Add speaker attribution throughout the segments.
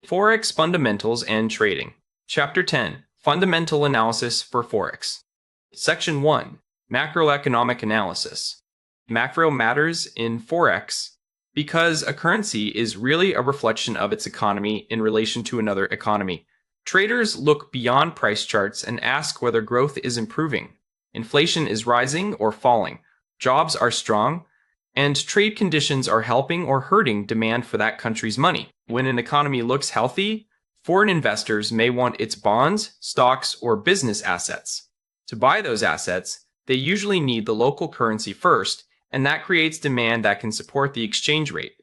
Speaker 1: Forex Fundamentals and Trading. Chapter 10. Fundamental Analysis for Forex. Section 1. Macroeconomic Analysis. Macro matters in Forex because a currency is really a reflection of its economy in relation to another economy. Traders look beyond price charts and ask whether growth is improving, inflation is rising or falling, jobs are strong, and trade conditions are helping or hurting demand for that country's money. When an economy looks healthy, foreign investors may want its bonds, stocks, or business assets. To buy those assets, they usually need the local currency first, and that creates demand that can support the exchange rate.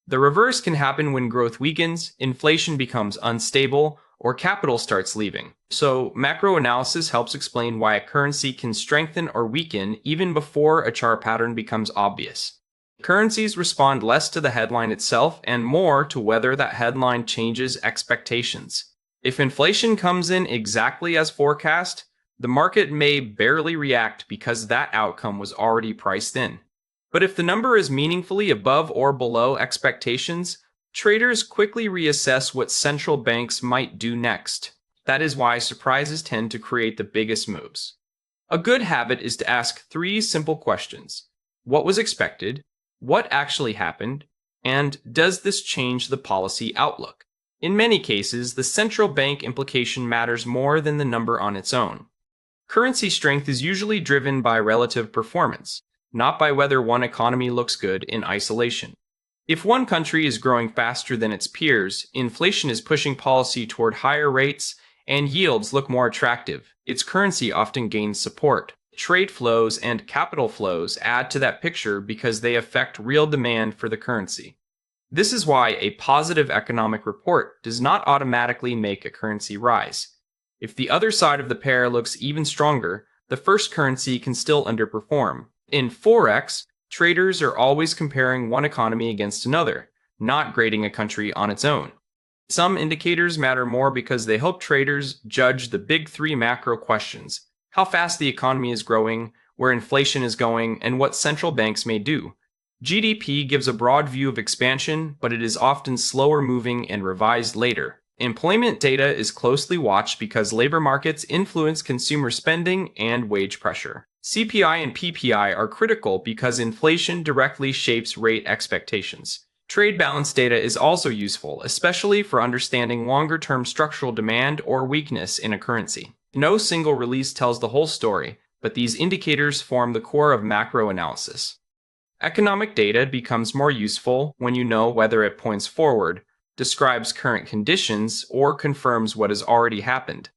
Speaker 1: The reverse can happen when growth weakens, inflation becomes unstable, or capital starts leaving. So, macro analysis helps explain why a currency can strengthen or weaken even before a chart pattern becomes obvious. Currencies respond less to the headline itself and more to whether that headline changes expectations. If inflation comes in exactly as forecast, the market may barely react because that outcome was already priced in. But if the number is meaningfully above or below expectations, traders quickly reassess what central banks might do next. That is why surprises tend to create the biggest moves. A good habit is to ask 3 simple questions. What was expected? What actually happened? And does this change the policy outlook? In many cases, the central bank implication matters more than the number on its own. Currency strength is usually driven by relative performance, not by whether one economy looks good in isolation. If one country is growing faster than its peers, inflation is pushing policy toward higher rates, and yields look more attractive, its currency often gains support. Trade flows and capital flows add to that picture because they affect real demand for the currency. This is why a positive economic report does not automatically make a currency rise. If the other side of the pair looks even stronger, the first currency can still underperform. In Forex, traders are always comparing one economy against another, not grading a country on its own. Some indicators matter more because they help traders judge the big 3 macro questions: how fast the economy is growing, where inflation is going, and what central banks may do. GDP gives a broad view of expansion, but it is often slower moving and revised later. Employment data is closely watched because labor markets influence consumer spending and wage pressure. CPI and PPI are critical because inflation directly shapes rate expectations. Trade balance data is also useful, especially for understanding longer-term structural demand or weakness in a currency. No single release tells the whole story, but these indicators form the core of macro analysis. Economic data becomes more useful when you know whether it points forward, describes current conditions, or confirms what has already happened.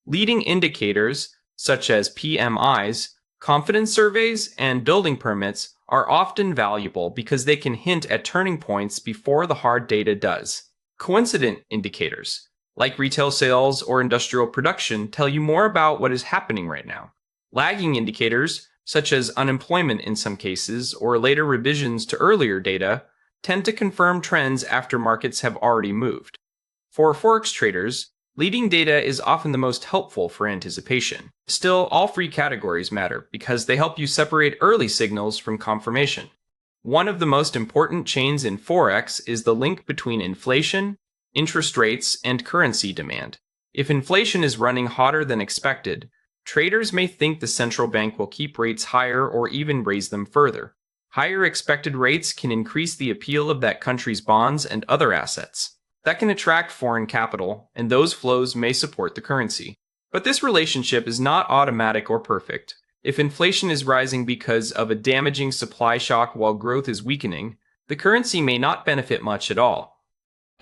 Speaker 1: Leading indicators, such as PMIs, confidence surveys, and building permits, are often valuable because they can hint at turning points before the hard data does. Coincident indicators, like retail sales or industrial production, tell you more about what is happening right now. Lagging indicators, such as unemployment in some cases, or later revisions to earlier data, tend to confirm trends after markets have already moved. For Forex traders, leading data is often the most helpful for anticipation. Still, all 3 categories matter because they help you separate early signals from confirmation. One of the most important chains in Forex is the link between inflation, interest rates, and currency demand. If inflation is running hotter than expected, traders may think the central bank will keep rates higher or even raise them further. Higher expected rates can increase the appeal of that country's bonds and other assets. That can attract foreign capital, and those flows may support the currency. But this relationship is not automatic or perfect. If inflation is rising because of a damaging supply shock while growth is weakening, the currency may not benefit much at all.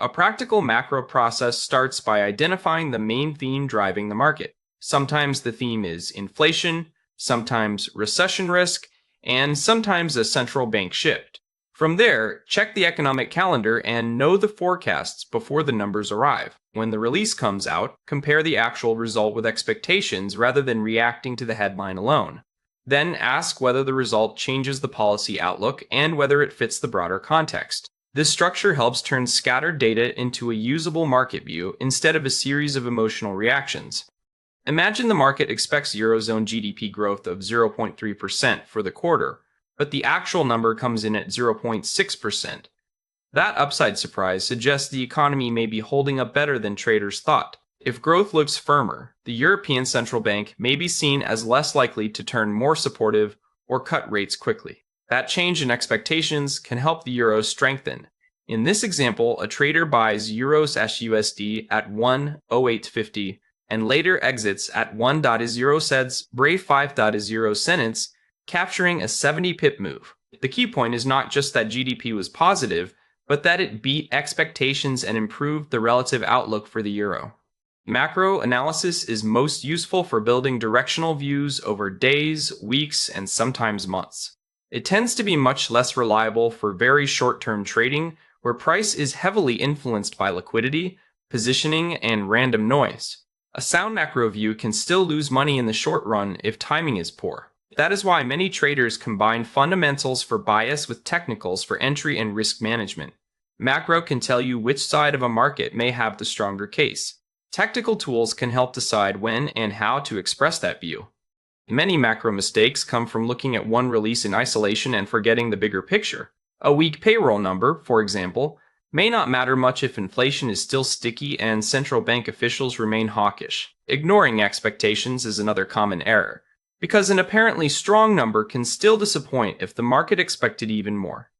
Speaker 1: A practical macro process starts by identifying the main theme driving the market. Sometimes the theme is inflation, sometimes recession risk, and sometimes a central bank shift. From there, check the economic calendar and know the forecasts before the numbers arrive. When the release comes out, compare the actual result with expectations rather than reacting to the headline alone. Then ask whether the result changes the policy outlook and whether it fits the broader context. This structure helps turn scattered data into a usable market view instead of a series of emotional reactions. Imagine the market expects Eurozone GDP growth of 0.3% for the quarter, but the actual number comes in at 0.6%. That upside surprise suggests the economy may be holding up better than traders thought. If growth looks firmer, the European Central Bank may be seen as less likely to turn more supportive or cut rates quickly. That change in expectations can help the euro strengthen. In this example, a trader buys euros/USD at 1.0850 and later exits at 1.0 cents, brave 5.0 cents, capturing a 70 pip move. The key point is not just that GDP was positive, but that it beat expectations and improved the relative outlook for the euro. Macro analysis is most useful for building directional views over days, weeks, and sometimes months. It tends to be much less reliable for very short-term trading, where price is heavily influenced by liquidity, positioning, and random noise. A sound macro view can still lose money in the short run if timing is poor. That is why many traders combine fundamentals for bias with technicals for entry and risk management. Macro can tell you which side of a market may have the stronger case. Technical tools can help decide when and how to express that view. Many macro mistakes come from looking at one release in isolation and forgetting the bigger picture. A weak payroll number, for example, may not matter much if inflation is still sticky and central bank officials remain hawkish. Ignoring expectations is another common error, because an apparently strong number can still disappoint if the market expected even more.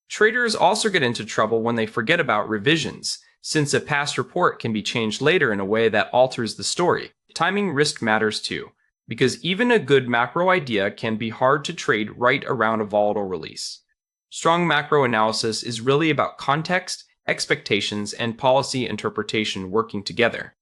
Speaker 1: Traders also get into trouble when they forget about revisions, since a past report can be changed later in a way that alters the story. Timing risk matters too, because even a good macro idea can be hard to trade right around a volatile release. Strong macro analysis is really about context, expectations, and policy interpretation working together.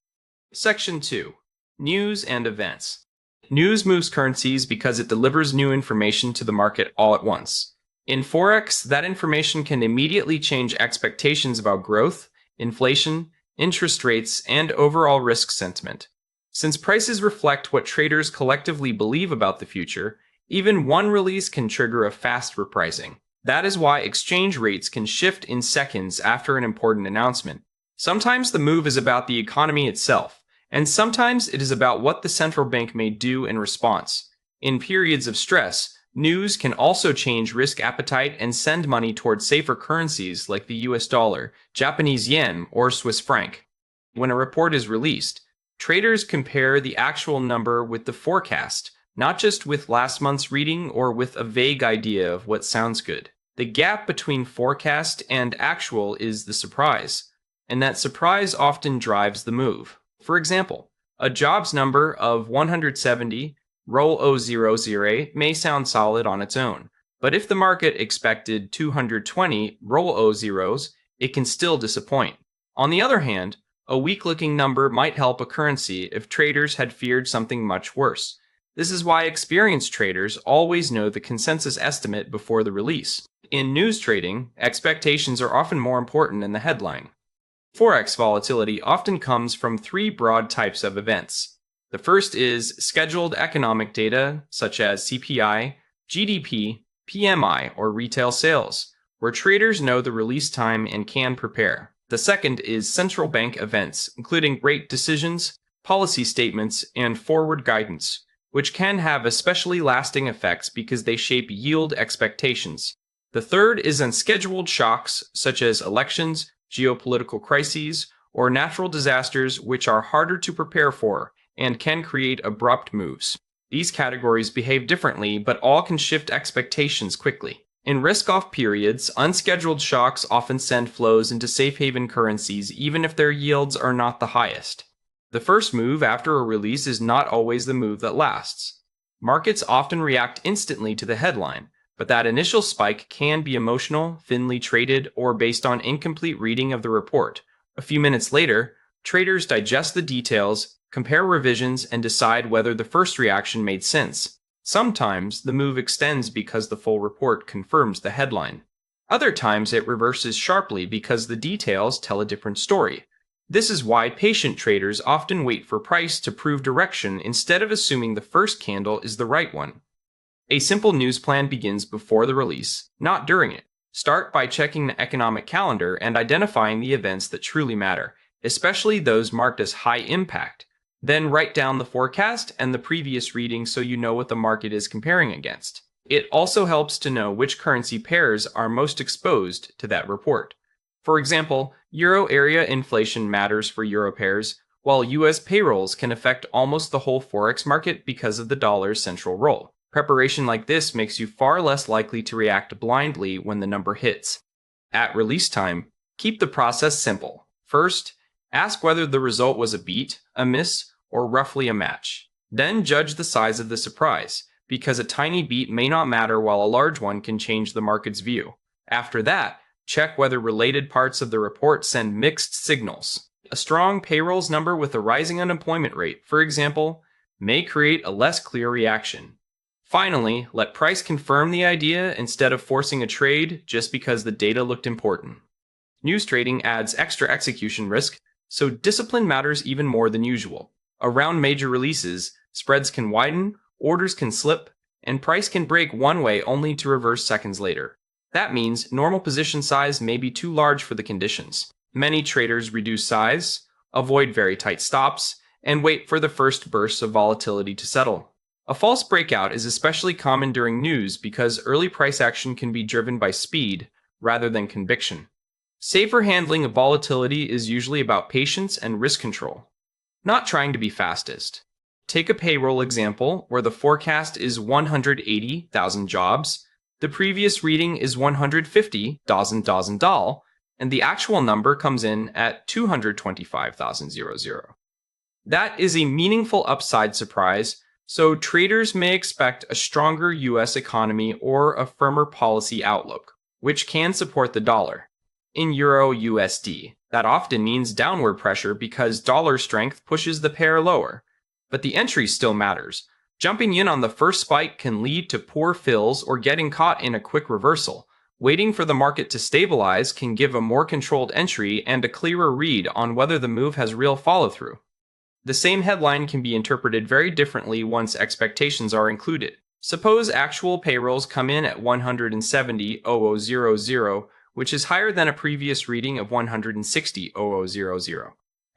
Speaker 1: Section 2. News and events. News moves currencies because it delivers new information to the market all at once. In Forex, that information can immediately change expectations about growth, inflation, interest rates, and overall risk sentiment. Since prices reflect what traders collectively believe about the future, even one release can trigger a fast repricing. That is why exchange rates can shift in seconds after an important announcement. Sometimes the move is about the economy itself, and sometimes it is about what the central bank may do in response. In periods of stress, news can also change risk appetite and send money towards safer currencies like the US dollar, Japanese yen, or Swiss franc. When a report is released, traders compare the actual number with the forecast, not just with last month's reading or with a vague idea of what sounds good. The gap between forecast and actual is the surprise, and that surprise often drives the move. For example, a jobs number of 170 roll 000 may sound solid on its own, but if the market expected 220 roll 0s, it can still disappoint. On the other hand, a weak-looking number might help a currency if traders had feared something much worse. This is why experienced traders always know the consensus estimate before the release. In news trading, expectations are often more important than the headline. Forex volatility often comes from three broad types of events. The first is scheduled economic data, such as CPI, GDP, PMI, or retail sales, where traders know the release time and can prepare. The second is central bank events, including rate decisions, policy statements, and forward guidance, which can have especially lasting effects because they shape yield expectations. The third is unscheduled shocks, such as elections, geopolitical crises, or natural disasters, which are harder to prepare for and can create abrupt moves. These categories behave differently, but all can shift expectations quickly. In risk-off periods, unscheduled shocks often send flows into safe haven currencies even if their yields are not the highest. The first move after a release is not always the move that lasts. Markets often react instantly to the headline, but that initial spike can be emotional, thinly traded, or based on incomplete reading of the report. A few minutes later, traders digest the details, compare revisions, and decide whether the first reaction made sense. Sometimes the move extends because the full report confirms the headline. Other times it reverses sharply because the details tell a different story. This is why patient traders often wait for price to prove direction instead of assuming the first candle is the right one. A simple news plan begins before the release, not during it. Start by checking the economic calendar and identifying the events that truly matter, especially those marked as high impact. Then write down the forecast and the previous reading so you know what the market is comparing against. It also helps to know which currency pairs are most exposed to that report. For example, euro area inflation matters for euro pairs, while US payrolls can affect almost the whole Forex market because of the dollar's central role. Preparation like this makes you far less likely to react blindly when the number hits. At release time, keep the process simple. First, ask whether the result was a beat, a miss, or roughly a match. Then judge the size of the surprise, because a tiny beat may not matter while a large one can change the market's view. After that, check whether related parts of the report send mixed signals. A strong payrolls number with a rising unemployment rate, for example, may create a less clear reaction. Finally, let price confirm the idea instead of forcing a trade just because the data looked important. News trading adds extra execution risk, so discipline matters even more than usual. Around major releases, spreads can widen, orders can slip, and price can break one way only to reverse seconds later. That means normal position size may be too large for the conditions. Many traders reduce size, avoid very tight stops, and wait for the first bursts of volatility to settle. A false breakout is especially common during news because early price action can be driven by speed rather than conviction. Safer handling of volatility is usually about patience and risk control, not trying to be fastest. Take a payroll example where the forecast is 180,000 jobs, the previous reading is 150,000, and the actual number comes in at 225,000. That is a meaningful upside surprise, so traders may expect a stronger US economy or a firmer policy outlook, which can support the dollar. In Euro USD, that often means downward pressure because dollar strength pushes the pair lower. But the entry still matters. Jumping in on the first spike can lead to poor fills or getting caught in a quick reversal. Waiting for the market to stabilize can give a more controlled entry and a clearer read on whether the move has real follow-through. The same headline can be interpreted very differently once expectations are included. Suppose actual payrolls come in at 170,000, which is higher than a previous reading of 160,000.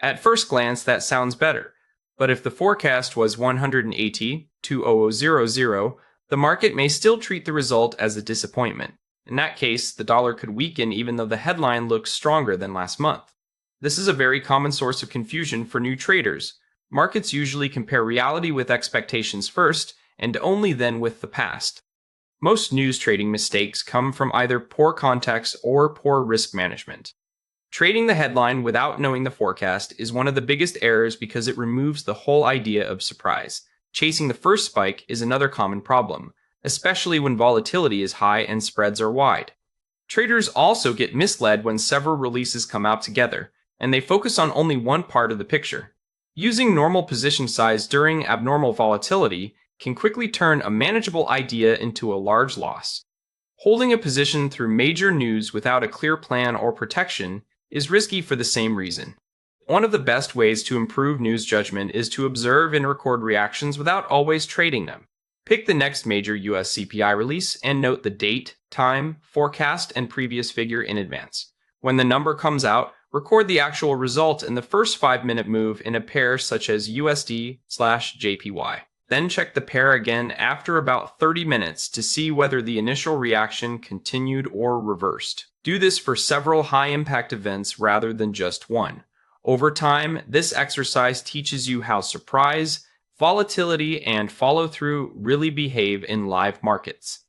Speaker 1: At first glance, that sounds better. But if the forecast was 180,000, the market may still treat the result as a disappointment. In that case, the dollar could weaken even though the headline looks stronger than last month. This is a very common source of confusion for new traders. Markets usually compare reality with expectations first, and only then with the past. Most news trading mistakes come from either poor context or poor risk management. Trading the headline without knowing the forecast is one of the biggest errors because it removes the whole idea of surprise. Chasing the first spike is another common problem, especially when volatility is high and spreads are wide. Traders also get misled when several releases come out together, and they focus on only one part of the picture. Using normal position size during abnormal volatility can quickly turn a manageable idea into a large loss. Holding a position through major news without a clear plan or protection is risky for the same reason. One of the best ways to improve news judgment is to observe and record reactions without always trading them. Pick the next major US CPI release and note the date, time, forecast, and previous figure in advance. When the number comes out, record the actual result in the first 5-minute move in a pair such as USD/JPY. Then check the pair again after about 30 minutes to see whether the initial reaction continued or reversed. Do this for several high-impact events rather than just one. Over time, this exercise teaches you how surprise, volatility, and follow-through really behave in live markets.